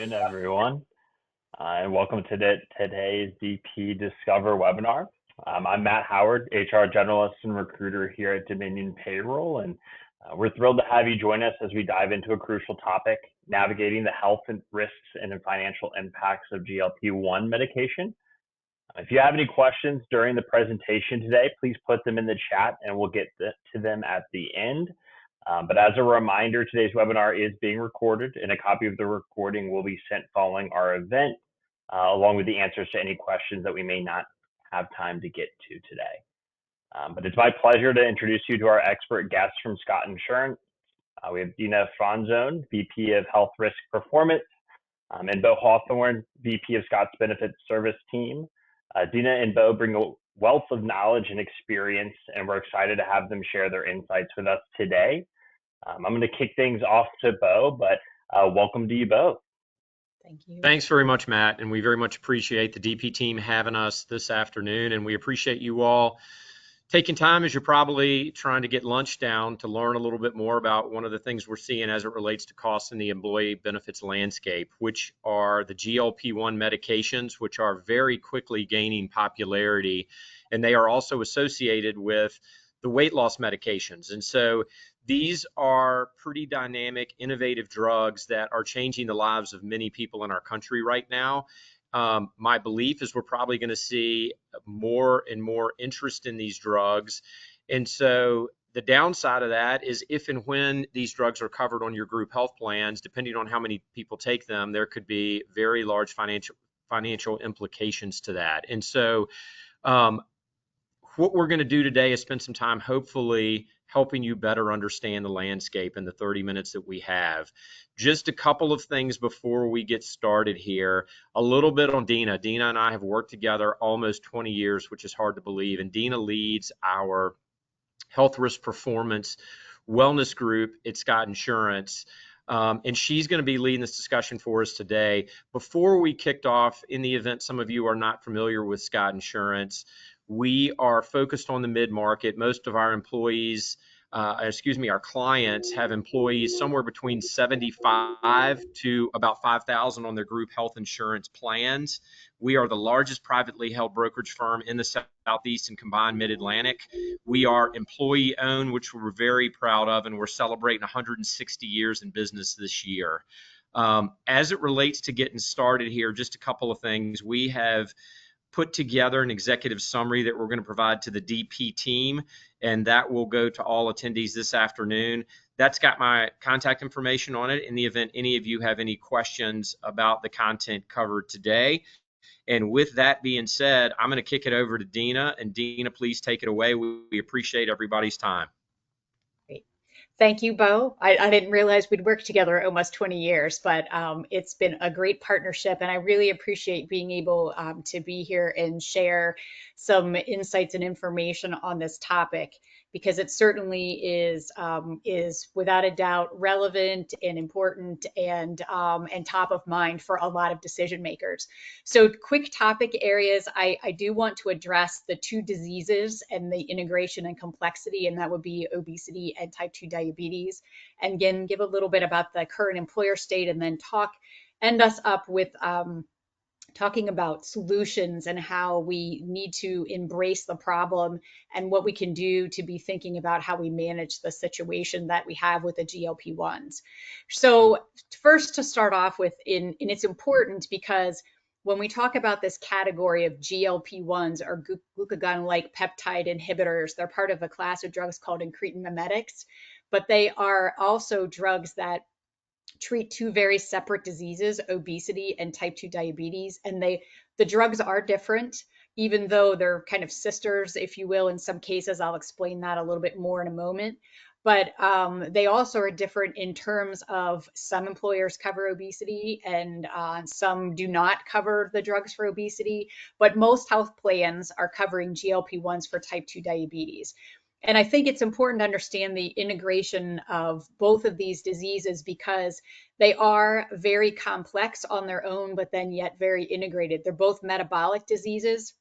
afternoon, everyone, and welcome to today's DP Discover webinar. I'm Matt Howard, HR generalist and recruiter here at Dominion Payroll, and we're thrilled to have you join us as we dive into a crucial topic, navigating the health and risks and financial impacts of GLP-1 medication. If you have any questions during the presentation today, please put them in the chat and we'll get to them at the end. But as a reminder, today's webinar is being recorded and a copy of the recording will be sent following our event, along with the answers to any questions that we may not have time to get to today. But it's my pleasure to introduce you to our expert guests from Scott Insurance. We have Dina Fonzone, VP of Health Risk Performance, and Bo Hawthorne, VP of Scott's Benefits Service Team. Dina and Bo bring a wealth of knowledge and experience, and we're excited to have them share their insights with us today. I'm going to kick things off to Bo, but welcome to you both. Thank you. Thanks very much, Matt, and we very much appreciate the DP team having us this afternoon, and we appreciate you all taking time as you're probably trying to get lunch down to learn a little bit more about one of the things we're seeing as it relates to costs in the employee benefits landscape, which are the GLP-1 medications, which are very quickly gaining popularity, and they are also associated with the weight loss medications. And so these are pretty dynamic, innovative drugs that are changing the lives of many people in our country right now. My belief is we're probably going to see more and more interest in these drugs. And so the downside of that is if and when these drugs are covered on your group health plans, depending on how many people take them, there could be very large financial implications to that. And so what we're going to do today is spend some time hopefully helping you better understand the landscape in the 30 minutes that we have. Just a couple of things before we get started here. A little bit on Dina. Dina and I have worked together almost 20 years, which is hard to believe. And Dina leads our health risk performance wellness group at Scott Insurance. And she's going to be leading this discussion for us today. Before we kicked off, in the event some of you are not familiar with Scott Insurance, we are focused on the mid-market. Most of our employees, our clients have employees somewhere between 75 to about 5,000 on their group health insurance plans. We are the largest privately held brokerage firm in the Southeast and combined Mid-Atlantic. We are employee owned, which we're very proud of, and we're celebrating 160 years in business this year. As it relates to getting started here, just a couple of things. We have put together an executive summary that we're going to provide to the DP team, and that will go to all attendees this afternoon. That's got my contact information on it in the event any of you have any questions about the content covered today. And with that being said, I'm going to kick it over to Dina, and Dina, please take it away. We appreciate everybody's time. Thank you, Bo. I didn't realize we'd worked together almost 20 years, but it's been a great partnership, and I really appreciate being able to be here and share some insights and information on this topic, because it certainly is without a doubt relevant and important and top of mind for a lot of decision makers. So quick topic areas, I do want to address the two diseases and the integration and complexity, and that would be obesity and type 2 diabetes. And again, give a little bit about the current employer state, and then end us up with talking about solutions and how we need to embrace the problem and what we can do to be thinking about how we manage the situation that we have with the GLP-1s. So first, to start off with, and it's important because when we talk about this category of GLP-1s or glucagon-like peptide inhibitors, they're part of a class of drugs called incretin mimetics, but they are also drugs that treat two very separate diseases, obesity and type 2 diabetes. And the drugs are different, even though they're kind of sisters, if you will, in some cases. I'll explain that a little bit more in a moment. But they also are different in terms of some employers cover obesity and some do not cover the drugs for obesity, but most health plans are covering GLP-1s for type 2 diabetes. And I think it's important to understand the integration of both of these diseases because they are very complex on their own, but then yet very integrated. They're both metabolic diseases,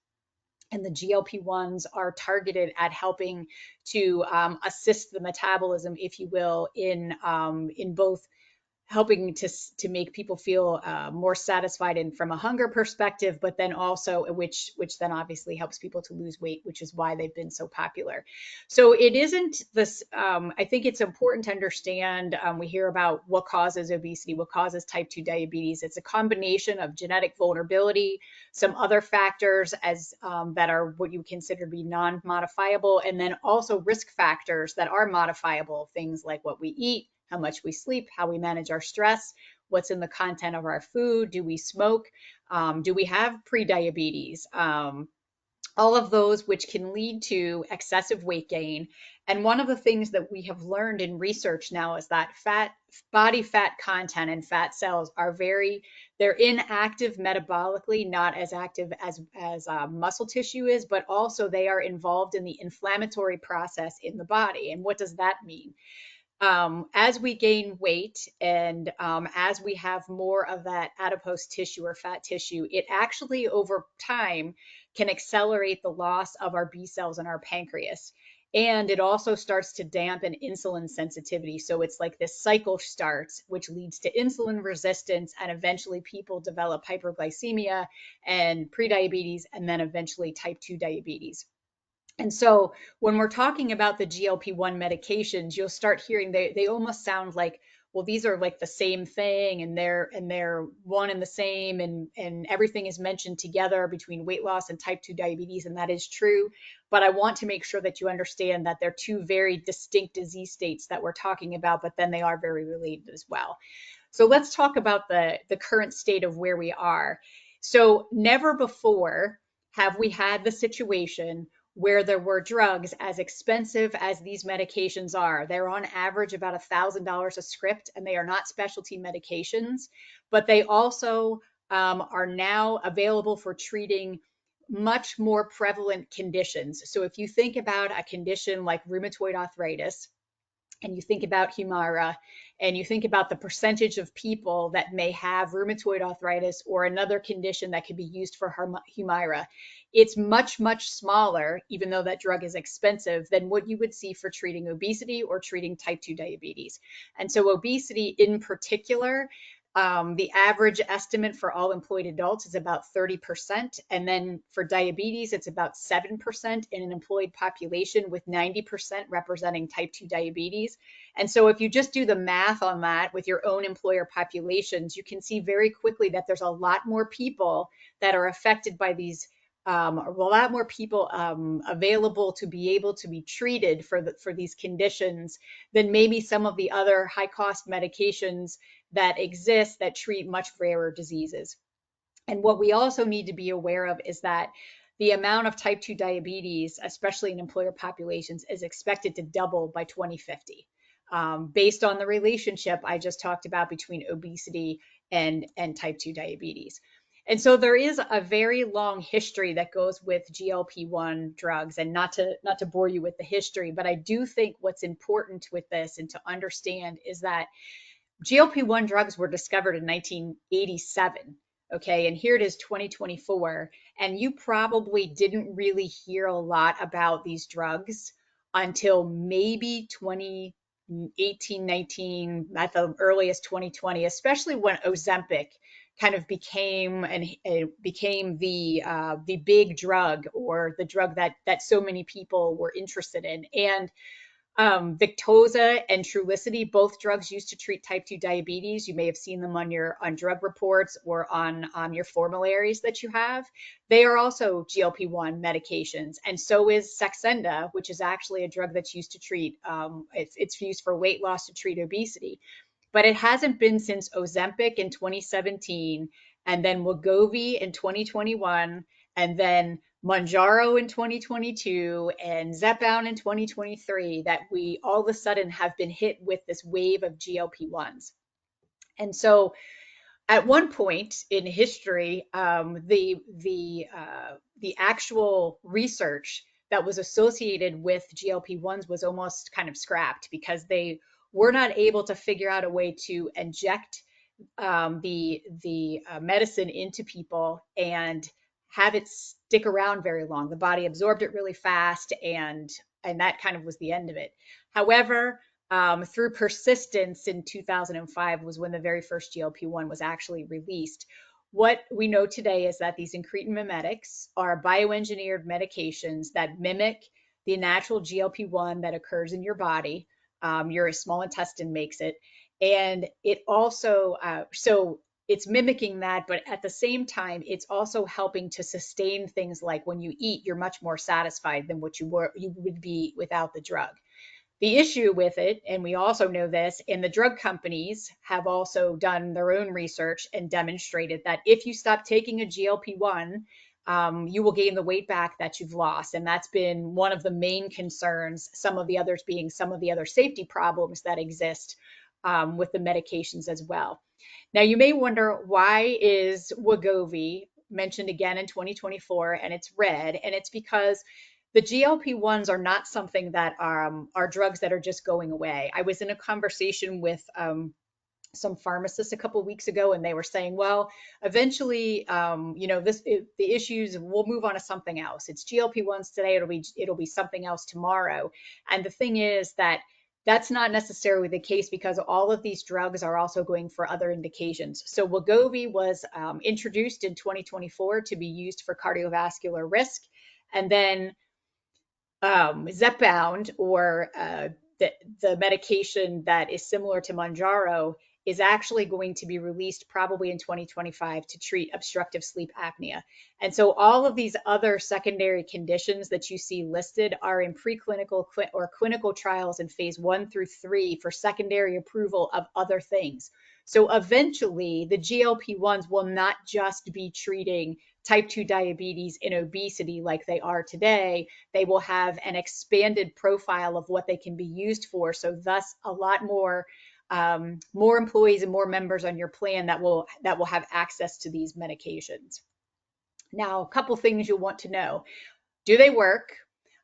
and the GLP-1s are targeted at helping to assist the metabolism, if you will, in both helping to make people feel more satisfied and from a hunger perspective, but then also which then obviously helps people to lose weight, which is why they've been so popular. So it isn't this. I think it's important to understand. We hear about what causes obesity, what causes type 2 diabetes. It's a combination of genetic vulnerability, some other factors as that are what you consider to be non-modifiable, and then also risk factors that are modifiable, things like what we eat, how much we sleep, how we manage our stress, what's in the content of our food, do we smoke, do we have prediabetes, all of those which can lead to excessive weight gain. And one of the things that we have learned in research now is that body fat content and fat cells are they're inactive metabolically, not as active as muscle tissue is, but also they are involved in the inflammatory process in the body. And what does that mean? As we gain weight and as we have more of that adipose tissue or fat tissue, it actually over time can accelerate the loss of our B cells in our pancreas. And it also starts to dampen insulin sensitivity. So it's like this cycle starts, which leads to insulin resistance, and eventually people develop hyperglycemia and prediabetes, and then eventually type 2 diabetes. And so when we're talking about the GLP-1 medications, you'll start hearing they almost sound like, well, these are like the same thing, and they're one and the same, and everything is mentioned together between weight loss and type 2 diabetes, and that is true. But I want to make sure that you understand that they're two very distinct disease states that we're talking about, but then they are very related as well. So let's talk about the current state of where we are. So never before have we had the situation where there were drugs as expensive as these medications are. They're on average about $1,000 a script, and they are not specialty medications, but they also are now available for treating much more prevalent conditions. So if you think about a condition like rheumatoid arthritis, and you think about Humira, and you think about the percentage of people that may have rheumatoid arthritis or another condition that could be used for Humira, it's much, much smaller, even though that drug is expensive, than what you would see for treating obesity or treating type 2 diabetes. And so obesity in particular, the average estimate for all employed adults is about 30%. And then for diabetes, it's about 7% in an employed population, with 90% representing type 2 diabetes. And so if you just do the math on that with your own employer populations, you can see very quickly that there's a lot more people that are affected by these, a lot more people available to be able to be treated for these conditions than maybe some of the other high cost medications that exist that treat much rarer diseases. And what we also need to be aware of is that the amount of type 2 diabetes, especially in employer populations, is expected to double by 2050, based on the relationship I just talked about between obesity and type 2 diabetes. And so there is a very long history that goes with GLP-1 drugs, and not to bore you with the history, but I do think what's important with this and to understand is that GLP-1 drugs were discovered in 1987. Okay, and here it is 2024, and you probably didn't really hear a lot about these drugs until maybe 2018, 19, at the earliest 2020, especially when Ozempic kind of became the big drug, or the drug that so many people were interested in. And Victoza and Trulicity, both drugs used to treat type 2 diabetes. You may have seen them on drug reports or on your formularies that you have. They are also GLP-1 medications, and so is Saxenda, which is actually a drug that's used to treat, it's used for weight loss to treat obesity. But it hasn't been since Ozempic in 2017, and then Wegovy in 2021, and then Mounjaro in 2022, and Zepbound in 2023, that we all of a sudden have been hit with this wave of GLP-1s. And so at one point in history, the actual research that was associated with GLP-1s was almost kind of scrapped, because they were not able to figure out a way to inject the medicine into people and have it stick around very long. The body absorbed it really fast, and that kind of was the end of it. However, through persistence in 2005 was when the very first GLP-1 was actually released. What we know today is that these incretin mimetics are bioengineered medications that mimic the natural GLP-1 that occurs in your body. Your small intestine makes it. And it also, so it's mimicking that, but at the same time, it's also helping to sustain things like when you eat, you're much more satisfied than what you would be without the drug. The issue with it, and we also know this, and the drug companies have also done their own research and demonstrated that if you stop taking a GLP-1, you will gain the weight back that you've lost. And that's been one of the main concerns, some of the others being some of the other safety problems that exist with the medications as well. Now, you may wonder, why is Wegovy mentioned again in 2024 and it's red? And it's because the GLP-1s are not something that are drugs that are just going away. I was in a conversation with some pharmacists a couple of weeks ago, and they were saying, well, eventually, the issues, we'll move on to something else. It's GLP-1s today, it'll be something else tomorrow. And the thing is that that's not necessarily the case, because all of these drugs are also going for other indications. So Wegovy was introduced in 2024 to be used for cardiovascular risk, and then Zepbound, or the medication that is similar to Mounjaro, is actually going to be released probably in 2025 to treat obstructive sleep apnea. And so all of these other secondary conditions that you see listed are in preclinical or clinical trials in phase 1 through 3 for secondary approval of other things. So eventually, the GLP-1s will not just be treating type 2 diabetes and obesity like they are today. They will have an expanded profile of what they can be used for. So thus a lot more employees and more members on your plan that will have access to these medications. Now, a couple things you'll want to know. Do they work?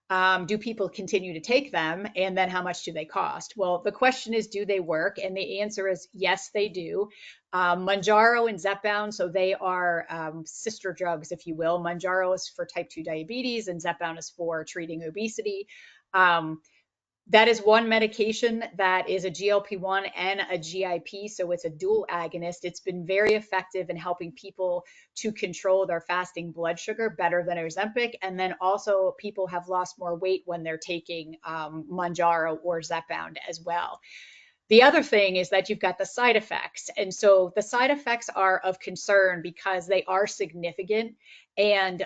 Do people continue to take them? And then how much do they cost? Well, the question is, do they work? And the answer is yes, they do. Mounjaro and Zepbound, so they are sister drugs, if you will. Mounjaro is for type 2 diabetes, and Zepbound is for treating obesity. That is one medication that is a GLP-1 and a GIP, so it's a dual agonist. It's been very effective in helping people to control their fasting blood sugar better than Ozempic, and then also people have lost more weight when they're taking Mounjaro or Zepbound as well. The other thing is that you've got the side effects. And so the side effects are of concern because they are significant, and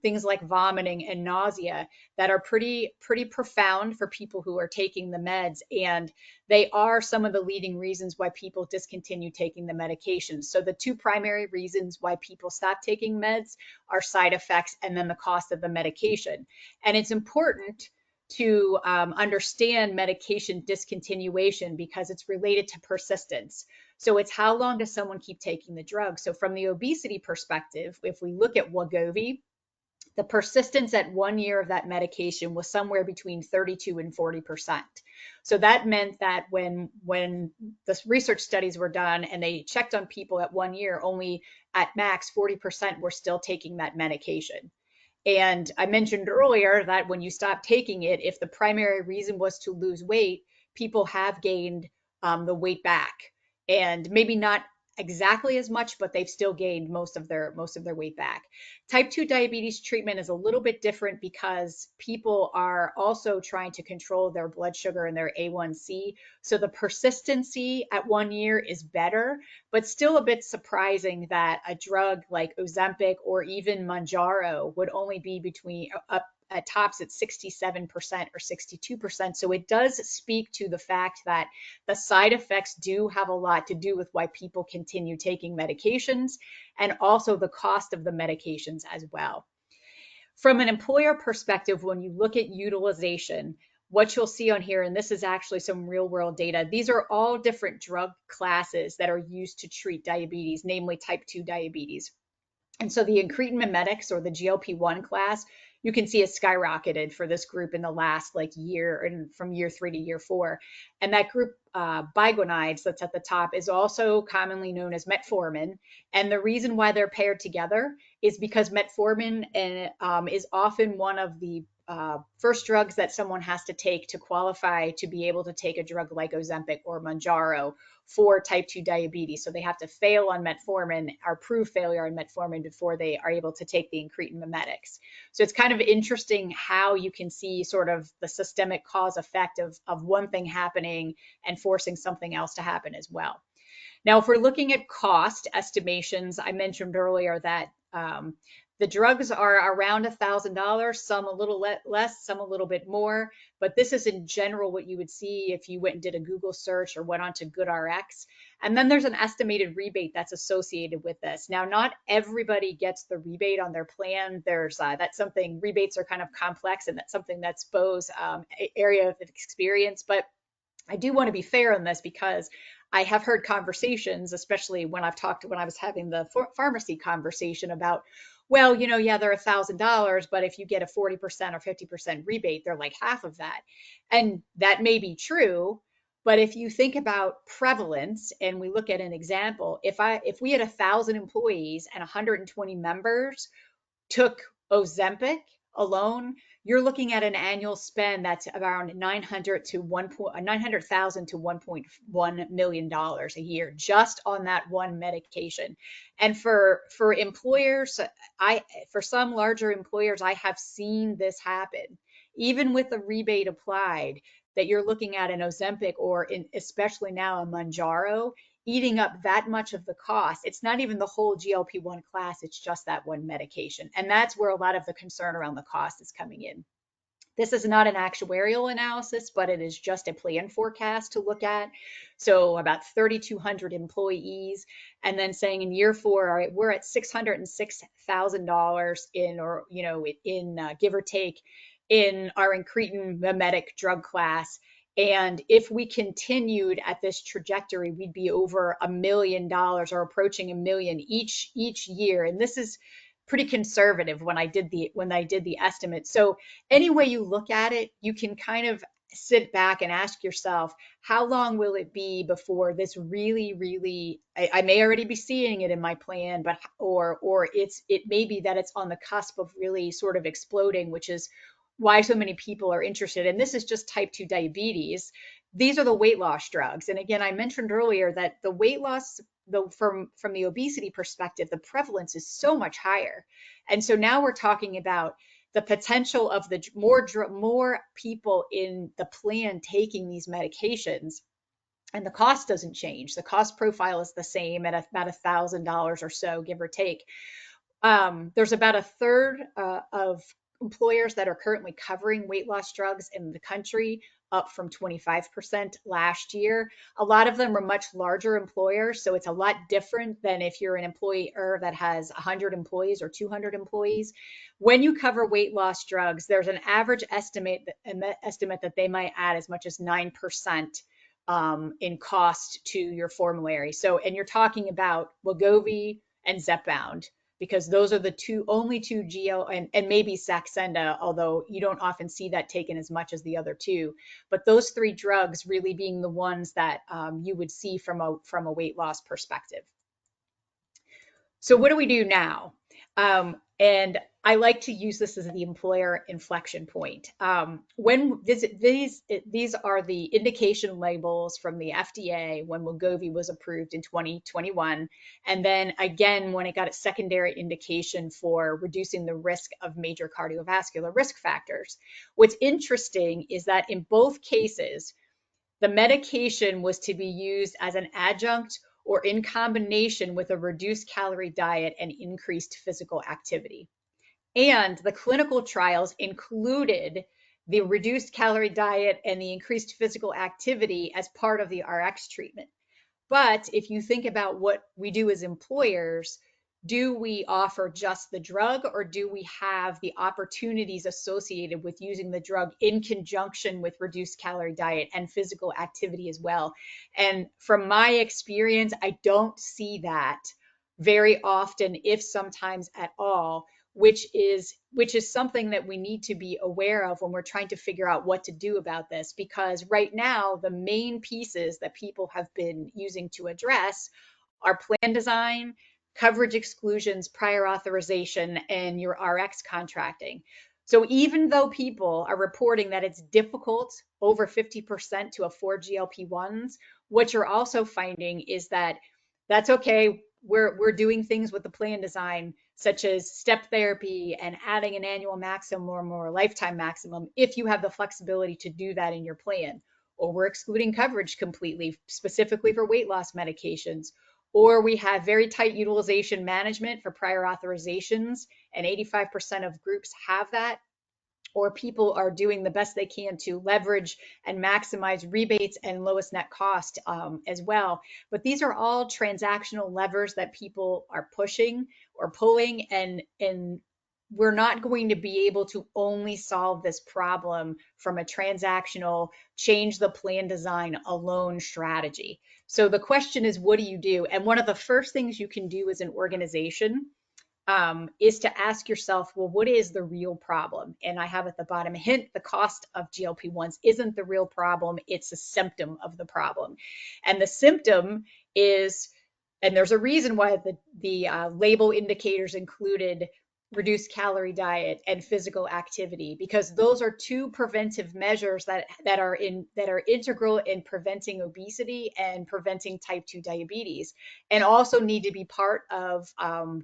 things like vomiting and nausea that are pretty profound for people who are taking the meds. And they are some of the leading reasons why people discontinue taking the medications. So the two primary reasons why people stop taking meds are side effects and then the cost of the medication. And it's important to understand medication discontinuation because it's related to persistence. So it's how long does someone keep taking the drug? So from the obesity perspective, if we look at Wegovy, the persistence at 1 year of that medication was somewhere between 32 and 40%. So that meant that when the research studies were done and they checked on people at 1 year, only at max 40% were still taking that medication. And I mentioned earlier that when you stop taking it, if the primary reason was to lose weight, people have gained the weight back, and maybe not exactly as much, but they've still gained most of their weight back. Type 2 diabetes treatment is a little bit different because people are also trying to control their blood sugar and their A1C. So the persistency at 1 year is better, but still a bit surprising that a drug like Ozempic or even Mounjaro would only be between up at tops at 67% or 62%. So it does speak to the fact that the side effects do have a lot to do with why people continue taking medications, and also the cost of the medications as well. From an employer perspective, when you look at utilization, what you'll see on here, and this is actually some real world data, these are all different drug classes that are used to treat diabetes, namely type 2 diabetes. And so the incretin mimetics, or the GLP-1 class, you can see has skyrocketed for this group in the last year, and from year 3 to year 4. And that group, bigonides, that's at the top, is also commonly known as metformin. And the reason why they're paired together is because metformin is often one of the first drugs that someone has to take to qualify to be able to take a drug like Ozempic or Mounjaro for type 2 diabetes. So they have to fail on metformin or prove failure on metformin before they are able to take the incretin mimetics. So it's kind of interesting how you can see sort of the systemic cause effect of one thing happening and forcing something else to happen as well. Now, if we're looking at cost estimations, I mentioned earlier that the drugs are around $1,000, some a little less, some a little bit more, but this is in general what you would see if you went and did a Google search or went onto GoodRx. And then there's an estimated rebate that's associated with this. Now, not everybody gets the rebate on their plan. There's that's something, rebates are kind of complex, and that's something that's Bo's area of experience. But I do want to be fair on this because I have heard conversations, especially when I was having the pharmacy conversation about, well, yeah, they're $1,000, but if you get a 40% or 50% rebate, they're like half of that. And that may be true, but if you think about prevalence and we look at an example, if we had 1,000 employees and 120 members took Ozempic alone, you're looking at an annual spend that's around $900,000 to $1.1 million a year just on that one medication. And for employers, for some larger employers, I have seen this happen, even with the rebate applied, that you're looking at an Ozempic or especially now a Mounjaro eating up that much of the cost. It's not even the whole GLP-1 class, it's just that one medication. And that's where a lot of the concern around the cost is coming in. This is not an actuarial analysis, but it is just a plan forecast to look at. So about 3,200 employees, and then saying in year 4, all right, we're at $606,000 in give or take in our incretin mimetic drug class. And if we continued at this trajectory, we'd be over $1 million or approaching $1 million each year. And this is pretty conservative when I did the estimate. So any way you look at it, you can kind of sit back and ask yourself, how long will it be before this really, I may already be seeing it in my plan, but or it may be that it's on the cusp of really sort of exploding, which is why so many people are interested. And this is just type 2 diabetes. These are the weight loss drugs. And again, I mentioned earlier that the weight loss, from the obesity perspective, the prevalence is so much higher. And so now we're talking about the potential of the more people in the plan taking these medications, and the cost doesn't change. The cost profile is the same at about $1,000 or so, give or take. There's about a third of employers that are currently covering weight loss drugs in the country, up from 25% last year. A lot of them are much larger employers, so it's a lot different than if you're an employer that has 100 employees or 200 employees. When you cover weight loss drugs, there's an average estimate that they might add as much as 9% in cost to your formulary. So, and you're talking about Wegovy and Zepbound, because those are the only two GL and maybe Saxenda, although you don't often see that taken as much as the other two. But those 3 drugs really being the ones that you would see from a weight loss perspective. So what do we do now? And I like to use this as the employer inflection point. When these are the indication labels from the FDA when Wegovy was approved in 2021, and then again when it got its secondary indication for reducing the risk of major cardiovascular risk factors. What's interesting is that in both cases, the medication was to be used as an adjunct or in combination with a reduced calorie diet and increased physical activity. And the clinical trials included the reduced calorie diet and the increased physical activity as part of the RX treatment. But if you think about what we do as employers, do we offer just the drug, or do we have the opportunities associated with using the drug in conjunction with reduced calorie diet and physical activity as well? And from my experience, I don't see that very often, if sometimes at all, which is something that we need to be aware of when we're trying to figure out what to do about this. Because right now, the main pieces that people have been using to address are plan design, coverage exclusions, prior authorization, and your RX contracting. So even though people are reporting that it's difficult, over 50%, to afford GLP-1s, what you're also finding is that that's okay. We're doing things with the plan design, such as step therapy and adding an annual maximum or more lifetime maximum, if you have the flexibility to do that in your plan. Or we're excluding coverage completely, specifically for weight loss medications. Or we have very tight utilization management for prior authorizations, and 85% of groups have that. Or people are doing the best they can to leverage and maximize rebates and lowest net cost as well. But these are all transactional levers that people are pushing or pulling, and we're not going to be able to only solve this problem from a transactional change the plan design alone strategy. So the question is, what do you do? And one of the first things you can do as an organization is to ask yourself, well, what is the real problem? And I have at the bottom a hint: the cost of GLP-1s isn't the real problem, it's a symptom of the problem. And the symptom is, and there's a reason why the label indicators included reduced calorie diet and physical activity, because those are two preventive measures that are integral in preventing obesity and preventing type 2 diabetes, and also need to be part of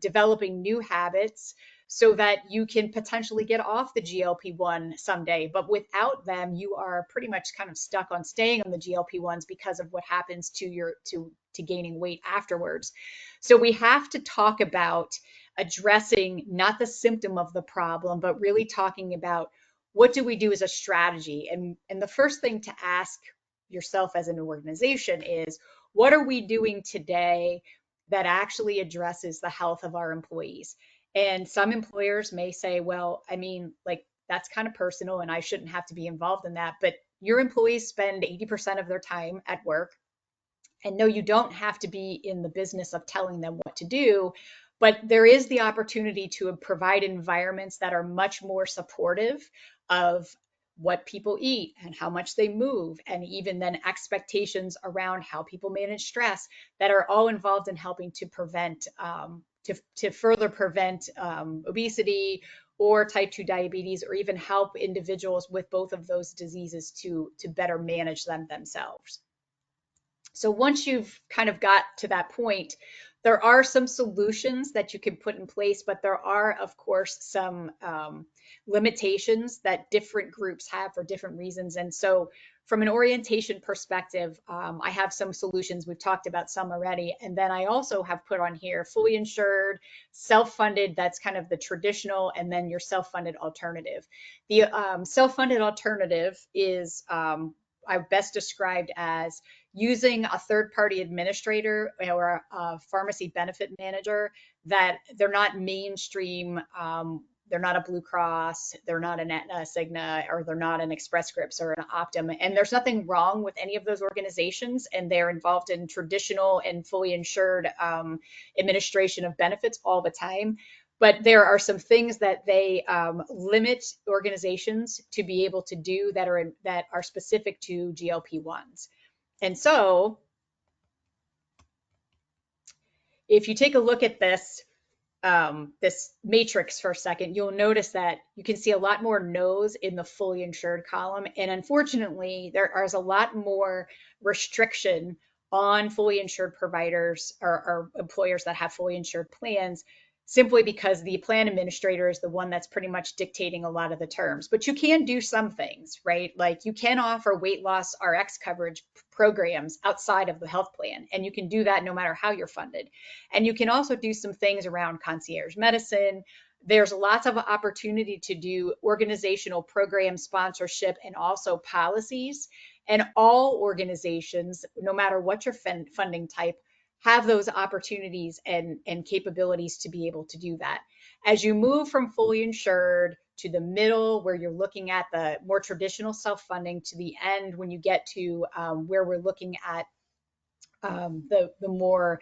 developing new habits so that you can potentially get off the GLP-1 someday. But without them, you are pretty much kind of stuck on staying on the GLP-1s because of what happens to gaining weight afterwards. So we have to talk about addressing not the symptom of the problem, but really talking about what do we do as a strategy. And the first thing to ask yourself as an organization is, what are we doing today that actually addresses the health of our employees? And some employers may say, well, I mean, like, that's kind of personal and I shouldn't have to be involved in that. But your employees spend 80% of their time at work. And no, you don't have to be in the business of telling them what to do, but there is the opportunity to provide environments that are much more supportive of what people eat and how much they move, and even then expectations around how people manage stress, that are all involved in helping to prevent, to further prevent obesity or type 2 diabetes, or even help individuals with both of those diseases to better manage them themselves. So once you've kind of got to that point, there are some solutions that you can put in place, but there are, of course, some limitations that different groups have for different reasons. And so from an orientation perspective, I have some solutions. We've talked about some already. And then I also have put on here fully insured, self-funded, that's kind of the traditional, and then your self-funded alternative. The self-funded alternative is I've best described as using a third-party administrator or a pharmacy benefit manager, that they're not mainstream, they're not a Blue Cross, they're not an Aetna, Cigna, or they're not an Express Scripts or an Optum. And there's nothing wrong with any of those organizations, and they're involved in traditional and fully insured administration of benefits all the time. But there are some things that they limit organizations to be able to do that are specific to GLP-1s. And so if you take a look at this matrix for a second, you'll notice that you can see a lot more no's in the fully insured column. And unfortunately, there is a lot more restriction on fully insured providers or employers that have fully insured plans, simply because the plan administrator is the one that's pretty much dictating a lot of the terms. But you can do some things, right? Like, you can offer weight loss RX coverage programs outside of the health plan, and you can do that no matter how you're funded. And you can also do some things around concierge medicine. There's lots of opportunity to do organizational program sponsorship and also policies. And all organizations, no matter what your funding type, have those opportunities and capabilities to be able to do that. As you move from fully insured to the middle, where you're looking at the more traditional self-funding, to the end when you get to where we're looking at the more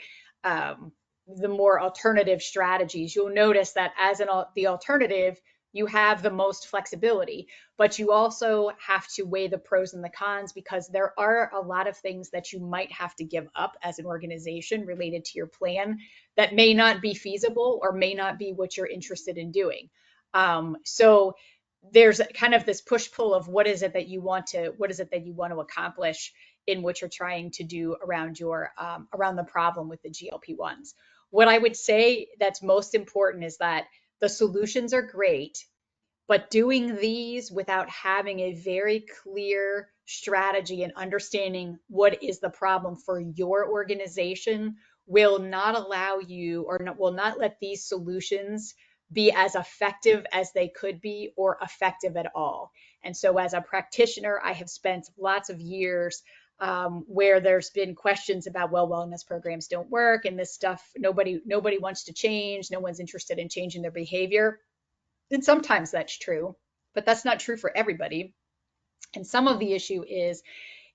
alternative strategies, you'll notice that as the alternative, you have the most flexibility, but you also have to weigh the pros and the cons, because there are a lot of things that you might have to give up as an organization related to your plan that may not be feasible or may not be what you're interested in doing. So there's kind of this push-pull of what is it that you want to accomplish in what you're trying to do around around the problem with the GLP-1s. What I would say that's most important is that the solutions are great, but doing these without having a very clear strategy and understanding what is the problem for your organization will not allow you, or will not let these solutions be as effective as they could be, or effective at all. And so as a practitioner, I have spent lots of years where there's been questions about, well, wellness programs don't work and this stuff, nobody wants to change. No one's interested in changing their behavior. And sometimes that's true, but that's not true for everybody. And some of the issue is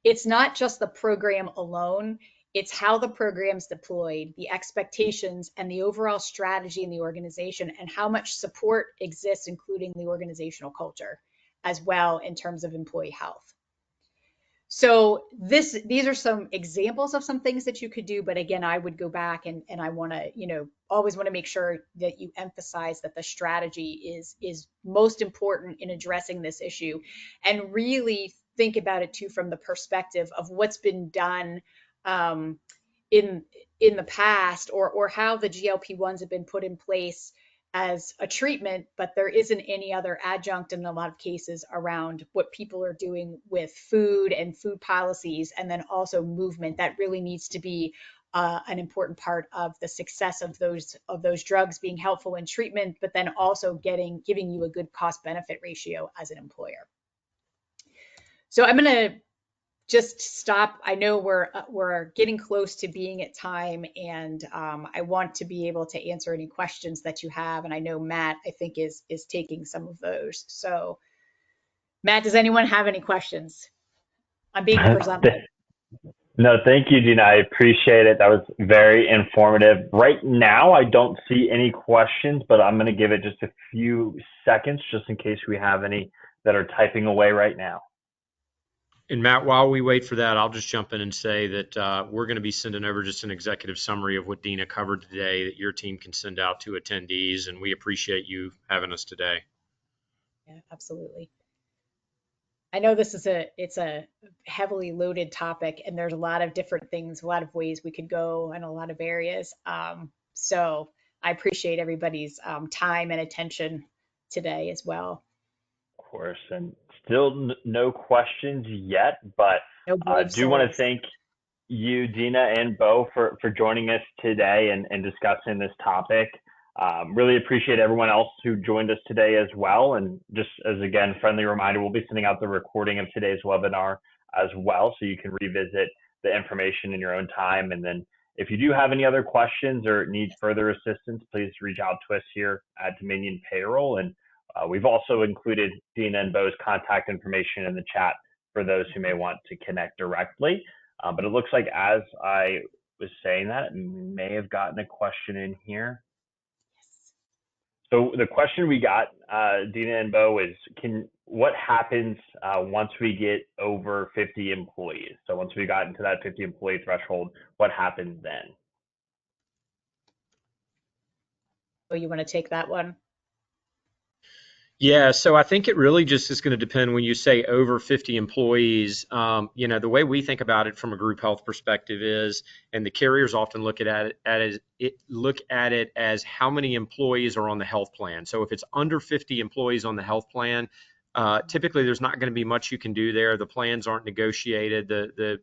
it's not just the program alone, it's how the program's deployed, the expectations, and the overall strategy in the organization, and how much support exists, including the organizational culture as well in terms of employee health. So these are some examples of some things that you could do. But again, I would go back and I want to, always want to make sure that you emphasize that the strategy is most important in addressing this issue, and really think about it too from the perspective of what's been done in the past, or how the GLP-1s have been put in place as a treatment, but there isn't any other adjunct in a lot of cases around what people are doing with food and food policies, and then also movement that really needs to be an important part of the success of those drugs being helpful in treatment, but then also giving you a good cost benefit ratio as an employer. So I'm going to just stop. I know we're getting close to being at time, and I want to be able to answer any questions that you have. And I know Matt, I think, is taking some of those. So, Matt, does anyone have any questions? I'm being presumptive. No, thank you, Dina. I appreciate it. That was very informative. Right now, I don't see any questions, but I'm going to give it just a few seconds just in case we have any that are typing away right now. And Matt, while we wait for that, I'll just jump in and say that we're going to be sending over just an executive summary of what Dina covered today that your team can send out to attendees, and we appreciate you having us today. Yeah, absolutely. I know it's a heavily loaded topic, and there's a lot of different things, a lot of ways we could go in a lot of areas. So I appreciate everybody's time and attention today as well. Of course, and still no questions yet, but I do want to thank you, Dina and Bo, for joining us today and discussing this topic. Really appreciate everyone else who joined us today as well. And just as, again, friendly reminder, we'll be sending out the recording of today's webinar as well, so you can revisit the information in your own time. And then if you do have any other questions or need further assistance, please reach out to us here at Dominion Payroll. And we've also included Dina and Bo's contact information in the chat for those who may want to connect directly. But it looks like, as I was saying that, may have gotten a question in here. Yes. So the question we got, Dina and Bo, is what happens once we get over 50 employees? So once we got into that 50 employee threshold, what happens then? Oh, you want to take that one? Yeah, so I think it really just is going to depend when you say over 50 employees. The way we think about it from a group health perspective is, and the carriers often look at it as how many employees are on the health plan. So if it's under 50 employees on the health plan, typically there's not going to be much you can do there. The plans aren't negotiated. The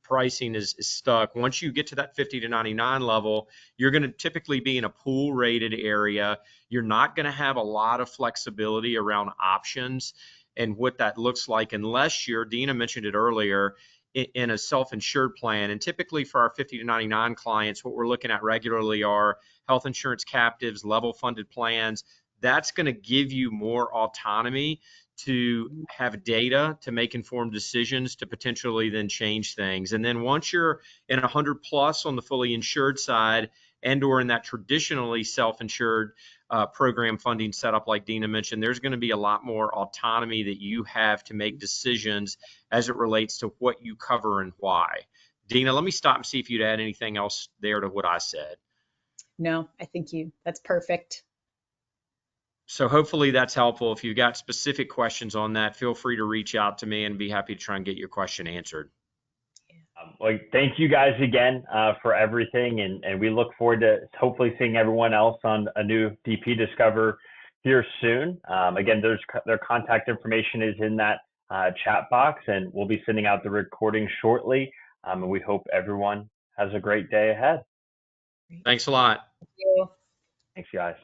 pricing is stuck. Once you get to that 50 to 99 level, you're going to typically be in a pool rated area. You're not going to have a lot of flexibility around options and what that looks like unless Dina mentioned it earlier, in a self-insured plan. And typically for our 50 to 99 clients, what we're looking at regularly are health insurance captives, level funded plans. That's going to give you more autonomy to have data to make informed decisions to potentially then change things. And then once you're in 100 plus on the fully insured side and or in that traditionally self-insured program funding setup like Dina mentioned, there's going to be a lot more autonomy that you have to make decisions as it relates to what you cover and why. Dina, let me stop and see if you'd add anything else there to what I said. No, I think that's perfect. So hopefully that's helpful. If you've got specific questions on that, feel free to reach out to me and be happy to try and get your question answered. Well, thank you guys again for everything, and we look forward to hopefully seeing everyone else on a new DP Discover here soon. Again, their contact information is in that chat box, and we'll be sending out the recording shortly. And we hope everyone has a great day ahead. Thanks a lot. Thank you. Thanks, guys.